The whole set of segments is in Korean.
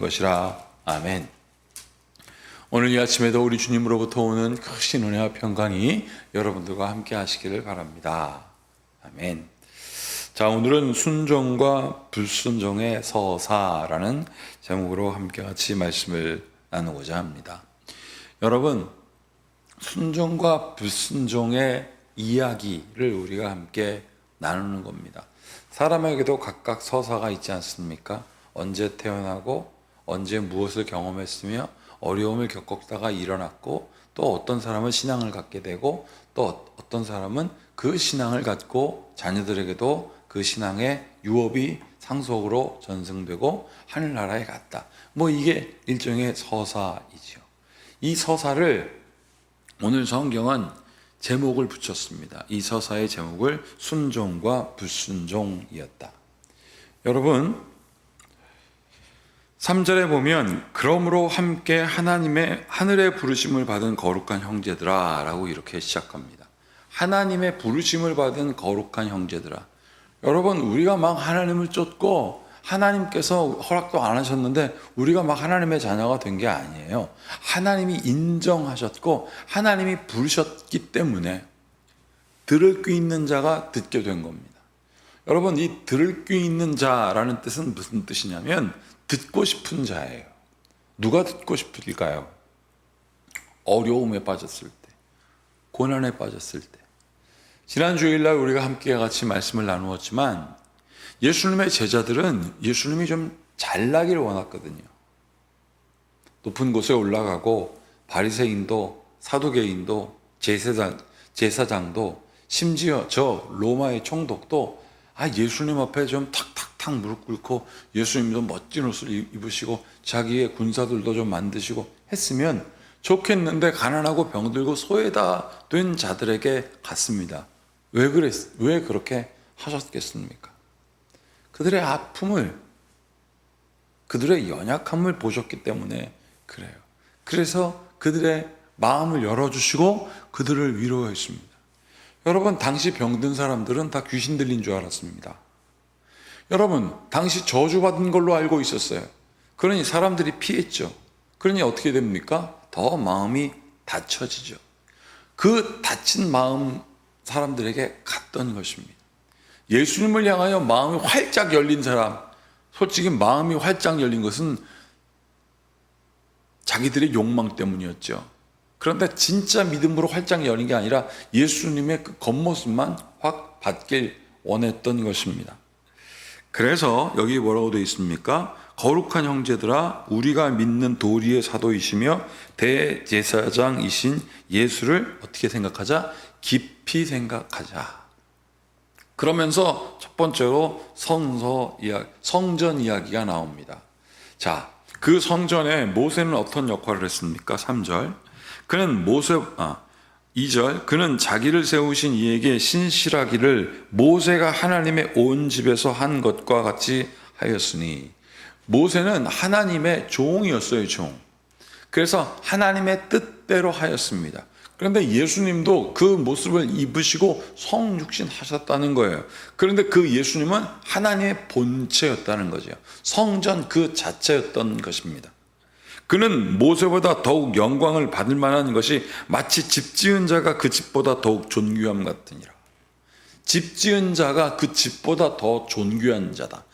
것이라. 아멘. 오늘 이 아침에도 우리 주님으로부터 오는 크신 은혜와 평강이 여러분들과 함께 하시기를 바랍니다. 아멘. 자, 오늘은 순종과 불순종의 서사라는 제목으로 함께 같이 말씀을 나누고자 합니다. 여러분, 순종과 불순종의 이야기를 우리가 함께 나누는 겁니다. 사람에게도 각각 서사가 있지 않습니까? 언제 태어나고 언제 무엇을 경험했으며 어려움을 겪었다가 일어났고, 또 어떤 사람은 신앙을 갖게 되고, 또 어떤 사람은 그 신앙을 갖고 자녀들에게도 그 신앙의 유업이 상속으로 전승되고 하늘나라에 갔다. 이게 일종의 서사이죠. 이 서사를 오늘 성경은 제목을 붙였습니다. 이 서사의 제목을 순종과 불순종이었다. 여러분, 3절에 보면 그러므로 함께 하나님의 하늘의 부르심을 받은 거룩한 형제들아 라고 이렇게 시작합니다. 하나님의 부르심을 받은 거룩한 형제들아. 여러분, 우리가 막 하나님을 쫓고 하나님께서 허락도 안 하셨는데 우리가 막 하나님의 자녀가 된 게 아니에요. 하나님이 인정하셨고 하나님이 부르셨기 때문에 들을 귀 있는 자가 듣게 된 겁니다. 여러분, 이 들을 귀 있는 자라는 뜻은 무슨 뜻이냐면 듣고 싶은 자예요. 누가 듣고 싶을까요? 어려움에 빠졌을 때, 고난에 빠졌을 때. 지난 주일날 우리가 함께 같이 말씀을 나누었지만 예수님의 제자들은 예수님이 좀 잘나기를 원했거든요. 높은 곳에 올라가고 바리새인도 사두개인도 제사장도 심지어 저 로마의 총독도 예수님 앞에 좀 탁탁탁 무릎 꿇고 예수님도 멋진 옷을 입으시고 자기의 군사들도 좀 만드시고 했으면 좋겠는데 가난하고 병들고 소외다 된 자들에게 갔습니다. 왜 그렇게 하셨겠습니까? 그들의 아픔을, 그들의 연약함을 보셨기 때문에 그래요. 그래서 그들의 마음을 열어주시고 그들을 위로했습니다. 여러분, 당시 병든 사람들은 다 귀신 들린 줄 알았습니다. 여러분, 당시 저주받은 걸로 알고 있었어요. 그러니 사람들이 피했죠. 그러니 어떻게 됩니까? 더 마음이 닫혀지죠. 그 닫힌 마음 사람들에게 갔던 것입니다. 예수님을 향하여 마음이 활짝 열린 사람, 솔직히 마음이 활짝 열린 것은 자기들의 욕망 때문이었죠. 그런데 진짜 믿음으로 활짝 열린 게 아니라 예수님의 그 겉모습만 확 받길 원했던 것입니다. 그래서 여기 뭐라고 되어 있습니까? 거룩한 형제들아, 우리가 믿는 도리의 사도이시며 대제사장이신 예수를 어떻게 생각하자? 깊이 생각하자. 그러면서 첫 번째로 성전 이야기가 나옵니다. 자, 그 성전에 모세는 어떤 역할을 했습니까? 3절. 2절. 그는 자기를 세우신 이에게 신실하기를 모세가 하나님의 온 집에서 한 것과 같이 하였으니. 모세는 하나님의 종이었어요, 종. 그래서 하나님의 뜻대로 하였습니다. 그런데 예수님도 그 모습을 입으시고 성육신 하셨다는 거예요. 그런데 그 예수님은 하나님의 본체였다는 거죠. 성전 그 자체였던 것입니다. 그는 모세보다 더욱 영광을 받을 만한 것이 마치 집 지은 자가 그 집보다 더욱 존귀함 같으니라. 집 지은 자가 그 집보다 더 존귀한 자다.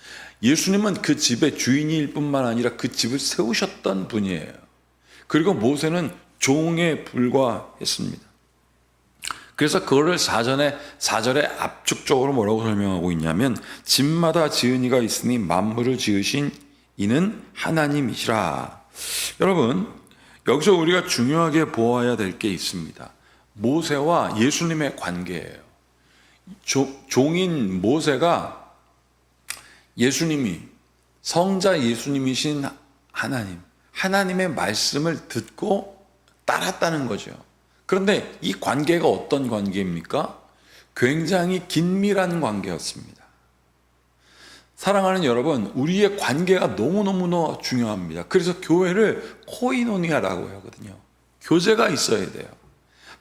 예수님은 그 집의 주인일 뿐만 아니라 그 집을 세우셨던 분이에요. 그리고 모세는 종에 불과했습니다. 그래서 그거를 4절에 압축적으로 뭐라고 설명하고 있냐면 집마다 지은 이가 있으니 만물을 지으신 이는 하나님이시라. 여러분, 여기서 우리가 중요하게 보아야 될 게 있습니다. 모세와 예수님의 관계예요. 종인 모세가 예수님이 성자 예수님이신 하나님의 말씀을 듣고 따랐다는 거죠. 그런데 이 관계가 어떤 관계입니까? 굉장히 긴밀한 관계였습니다. 사랑하는 여러분, 우리의 관계가 너무너무 중요합니다. 그래서 교회를 코이노니아라고 하거든요. 교제가 있어야 돼요.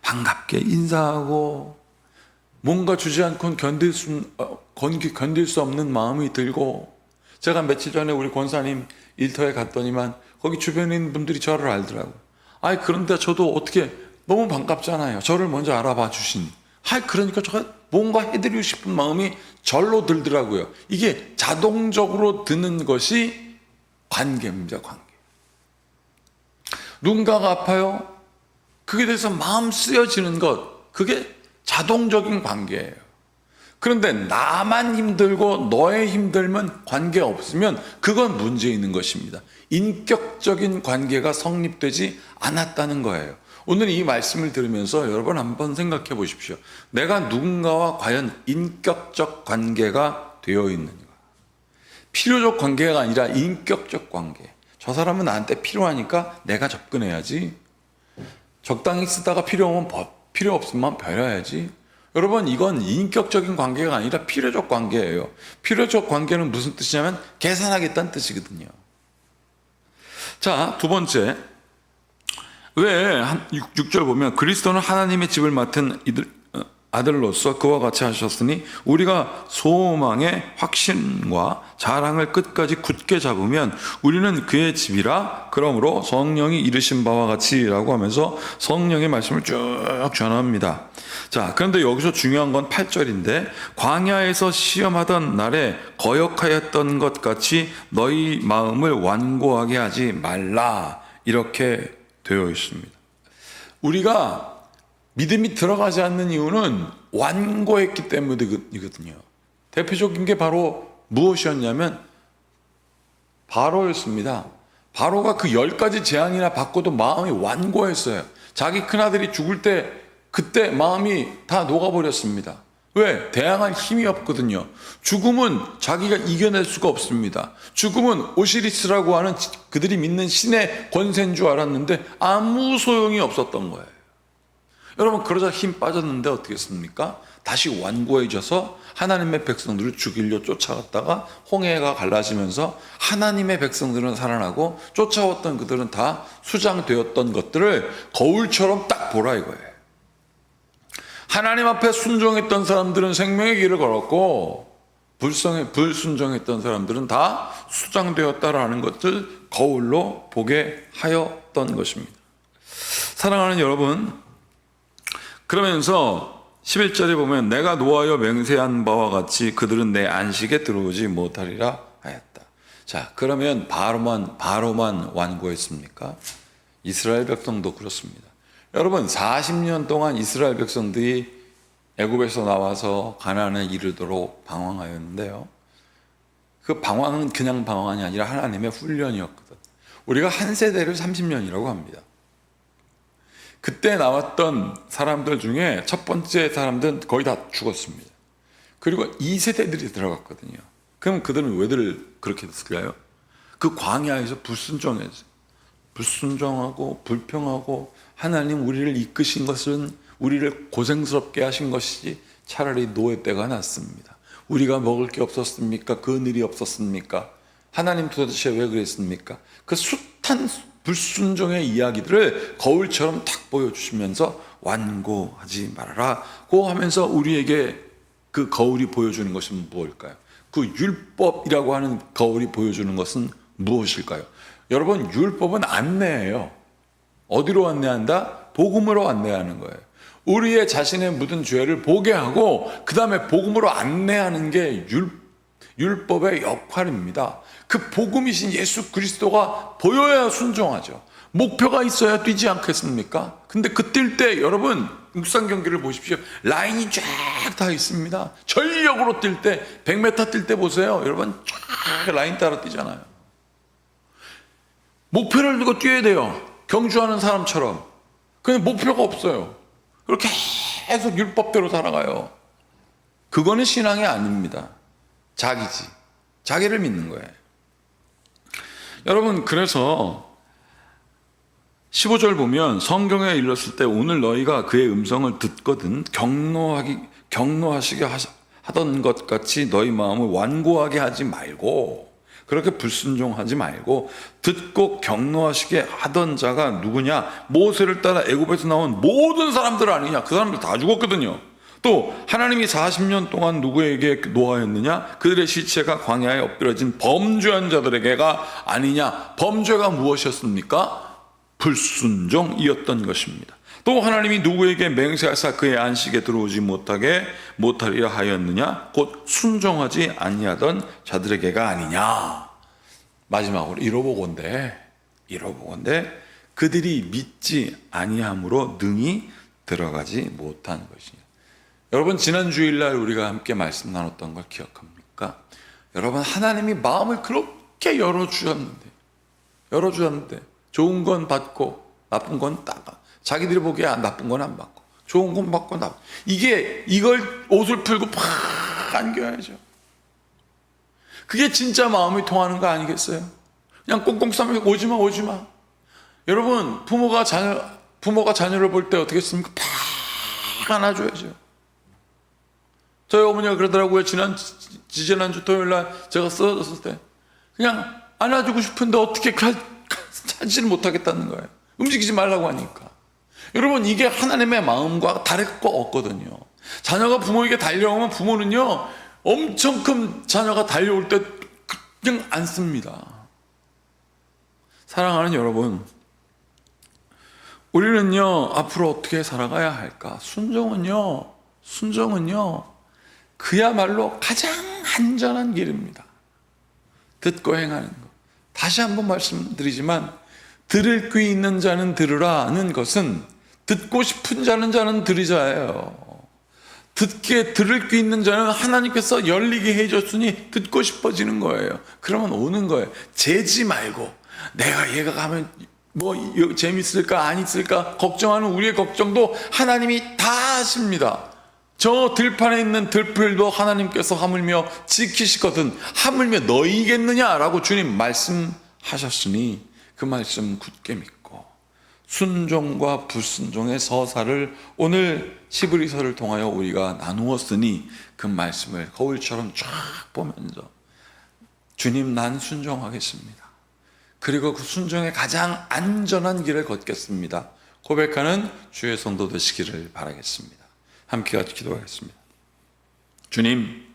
반갑게 인사하고 뭔가 주지 않고는 견딜 수 없는 마음이 들고, 제가 며칠 전에 우리 권사님 일터에 갔더니만 거기 주변에 있는 분들이 저를 알더라고요. 아이, 그런데 저도 어떻게 너무 반갑잖아요. 저를 먼저 알아봐 주시니. 아이, 그러니까 제가 뭔가 해드리고 싶은 마음이 절로 들더라고요. 이게 자동적으로 드는 것이 관계입니다, 관계. 누군가가 아파요. 그게 대해서 마음 쓰여지는 것, 그게 자동적인 관계예요. 그런데 나만 힘들고 너의 힘들면 관계 없으면 그건 문제 있는 것입니다. 인격적인 관계가 성립되지 않았다는 거예요. 오늘 이 말씀을 들으면서 여러분 한번 생각해 보십시오. 내가 누군가와 과연 인격적 관계가 되어 있는가? 필요적 관계가 아니라 인격적 관계. 저 사람은 나한테 필요하니까 내가 접근해야지. 적당히 쓰다가 필요 없으면 버려야지. 여러분, 이건 인격적인 관계가 아니라 필요적 관계예요. 필요적 관계는 무슨 뜻이냐면 계산하겠다는 뜻이거든요. 자, 두 번째, 왜 6절 보면 그리스도는 하나님의 집을 맡은 아들로서 그와 같이 하셨으니 우리가 소망의 확신과 자랑을 끝까지 굳게 잡으면 우리는 그의 집이라. 그러므로 성령이 이르신 바와 같이라고 하면서 성령의 말씀을 쭉 전합니다. 자, 그런데 여기서 중요한 건 8절인데 광야에서 시험하던 날에 거역하였던 것 같이 너희 마음을 완고하게 하지 말라, 이렇게 되어 있습니다. 우리가 믿음이 들어가지 않는 이유는 완고했기 때문이거든요. 대표적인 게 바로 무엇이었냐면 바로였습니다. 바로가 그 10가지 재앙이나 받고도 마음이 완고했어요. 자기 큰아들이 죽을 때 그때 마음이 다 녹아버렸습니다. 왜? 대항할 힘이 없거든요. 죽음은 자기가 이겨낼 수가 없습니다. 죽음은 오시리스라고 하는 그들이 믿는 신의 권세인 줄 알았는데 아무 소용이 없었던 거예요. 여러분, 그러자 힘 빠졌는데 어떻게 했습니까? 다시 완고해져서 하나님의 백성들을 죽이려 쫓아갔다가 홍해가 갈라지면서 하나님의 백성들은 살아나고 쫓아왔던 그들은 다 수장되었던 것들을 거울처럼 딱 보라 이거예요. 하나님 앞에 순종했던 사람들은 생명의 길을 걸었고 불순종했던 사람들은 다 수장되었다라는 것을 거울로 보게 하였던 것입니다. 사랑하는 여러분, 그러면서 11절에 보면 내가 노하여 맹세한 바와 같이 그들은 내 안식에 들어오지 못하리라 하였다. 자, 그러면 바로만 완고했습니까? 이스라엘 백성도 그렇습니다. 여러분, 40년 동안 이스라엘 백성들이 애굽에서 나와서 가나안에 이르도록 방황하였는데요. 그 방황은 그냥 방황이 아니라 하나님의 훈련이었거든. 우리가 한 세대를 30년이라고 합니다. 그때 나왔던 사람들 중에 첫 번째 사람들은 거의 다 죽었습니다. 그리고 2세대들이 들어갔거든요. 그럼 그들은 왜들 그렇게 됐을까요? 그 광야에서 불순종하고 불평하고 하나님 우리를 이끄신 것은 우리를 고생스럽게 하신 것이지 차라리 노예 때가 낫습니다. 우리가 먹을 게 없었습니까? 그늘이 없었습니까? 하나님 도대체 왜 그랬습니까? 그 숱한 불순종의 이야기들을 거울처럼 탁 보여주시면서 완고하지 말아라고 하면서 우리에게 그 거울이 보여주는 것은 무엇일까요? 그 율법이라고 하는 거울이 보여주는 것은 무엇일까요? 여러분, 율법은 안내예요. 어디로 안내한다? 복음으로 안내하는 거예요. 우리의 자신의 묻은 죄를 보게 하고 그 다음에 복음으로 안내하는 게 율법의 역할입니다. 그 복음이신 예수 그리스도가 보여야 순종하죠. 목표가 있어야 뛰지 않겠습니까? 근데 그 뛸 때 여러분 육상 경기를 보십시오. 라인이 쫙 다 있습니다. 전력으로 뛸 때 100m 뛸 때 보세요. 여러분 쫙 라인 따라 뛰잖아요. 목표를 두고 뛰어야 돼요. 경주하는 사람처럼. 근데 목표가 없어요. 그렇게 계속 율법대로 살아가요. 그거는 신앙이 아닙니다. 자기지. 자기를 믿는 거예요. 여러분, 그래서 15절 보면 성경에 일렀을 때 오늘 너희가 그의 음성을 듣거든 경노하시게 하던 것 같이 너희 마음을 완고하게 하지 말고, 그렇게 불순종하지 말고, 듣고 경노하시게 하던 자가 누구냐? 모세를 따라 애굽에서 나온 모든 사람들 아니냐? 그 사람들 다 죽었거든요. 또 하나님이 40년 동안 누구에게 노하였느냐? 그들의 시체가 광야에 엎드려진 범죄한 자들에게가 아니냐? 범죄가 무엇이었습니까? 불순종이었던 것입니다. 또 하나님이 누구에게 맹세하사 그의 안식에 들어오지 못하리라 하였느냐? 곧 순종하지 아니하던 자들에게가 아니냐? 마지막으로 이러보건대 그들이 믿지 아니함으로 능히 들어가지 못한 것이냐. 여러분, 지난 주일날 우리가 함께 말씀 나눴던 걸 기억합니까? 여러분, 하나님이 마음을 그렇게 열어주셨는데 좋은 건 받고 나쁜 건 따가, 자기들이 보기에 나쁜 건 안 받고 좋은 건 받고 이걸 옷을 풀고 팍 안겨야죠. 그게 진짜 마음이 통하는 거 아니겠어요? 그냥 꽁꽁 싸매고 오지마. 여러분, 부모가 자녀를 볼 때 어떻게 했습니까? 팍 안아줘야죠. 저희 어머니가 그러더라고요. 지지난주 토요일날 제가 쓰러졌을 때 그냥 안아주고 싶은데 어떻게 찾지를 못하겠다는 거예요. 움직이지 말라고 하니까. 여러분, 이게 하나님의 마음과 다를 거 없거든요. 자녀가 부모에게 달려오면 부모는요, 엄청 큰 자녀가 달려올 때 그냥 안습니다. 사랑하는 여러분, 우리는요 앞으로 어떻게 살아가야 할까? 순종은요 그야말로 가장 안전한 길입니다. 듣고 행하는 것. 다시 한번 말씀드리지만, 들을 귀 있는 자는 들으라는 것은 듣고 싶은 자는 들으자예요. 들을 귀 있는 자는 하나님께서 열리게 해줬으니 듣고 싶어지는 거예요. 그러면 오는 거예요. 재지 말고, 내가 얘가 가면 뭐 재밌을까 안 있을까 걱정하는 우리의 걱정도 하나님이 다 하십니다. 저 들판에 있는 들풀도 하나님께서 하물며 지키시거든 하물며 너희겠느냐라고 주님 말씀하셨으니 그 말씀 굳게 믿고 순종과 불순종의 서사를 오늘 히브리서를 통하여 우리가 나누었으니 그 말씀을 거울처럼 쫙 보면서 주님, 난 순종하겠습니다. 그리고 그 순종의 가장 안전한 길을 걷겠습니다. 고백하는 주의 성도 되시기를 바라겠습니다. 함께 같이 기도하겠습니다. 주님,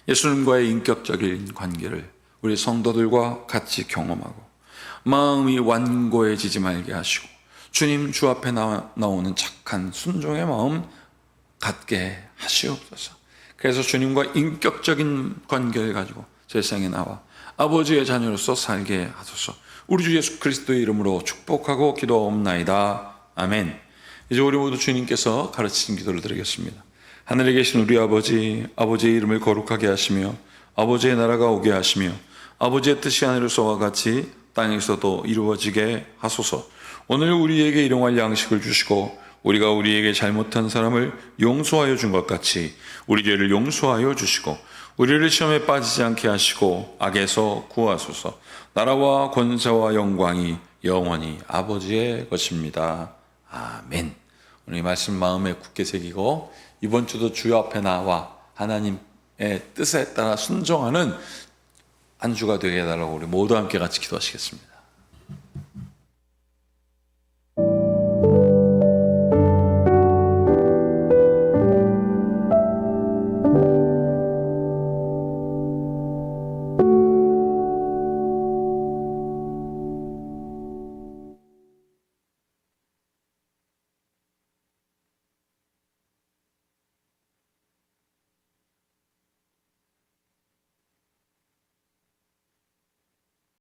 예수님과의 인격적인 관계를 우리 성도들과 같이 경험하고 마음이 완고해지지 말게 하시고 주님 주 앞에 나오는 착한 순종의 마음 갖게 하시옵소서. 그래서 주님과 인격적인 관계를 가지고 세상에 나와 아버지의 자녀로서 살게 하소서. 우리 주 예수 그리스도의 이름으로 축복하고 기도하옵나이다. 아멘. 이제 우리 모두 주님께서 가르치신 기도를 드리겠습니다. 하늘에 계신 우리 아버지, 아버지의 이름을 거룩하게 하시며 아버지의 나라가 오게 하시며 아버지의 뜻이 하늘에서와 같이 땅에서도 이루어지게 하소서. 오늘 우리에게 일용할 양식을 주시고 우리가 우리에게 잘못한 사람을 용서하여 준 것 같이 우리 죄를 용서하여 주시고 우리를 시험에 빠지지 않게 하시고 악에서 구하소서. 나라와 권세와 영광이 영원히 아버지의 것입니다. 아멘. 오늘 이 말씀 마음에 굳게 새기고 이번 주도 주여 앞에 나와 하나님의 뜻에 따라 순종하는 한 주가 되게 해달라고 우리 모두 함께 같이 기도하시겠습니다.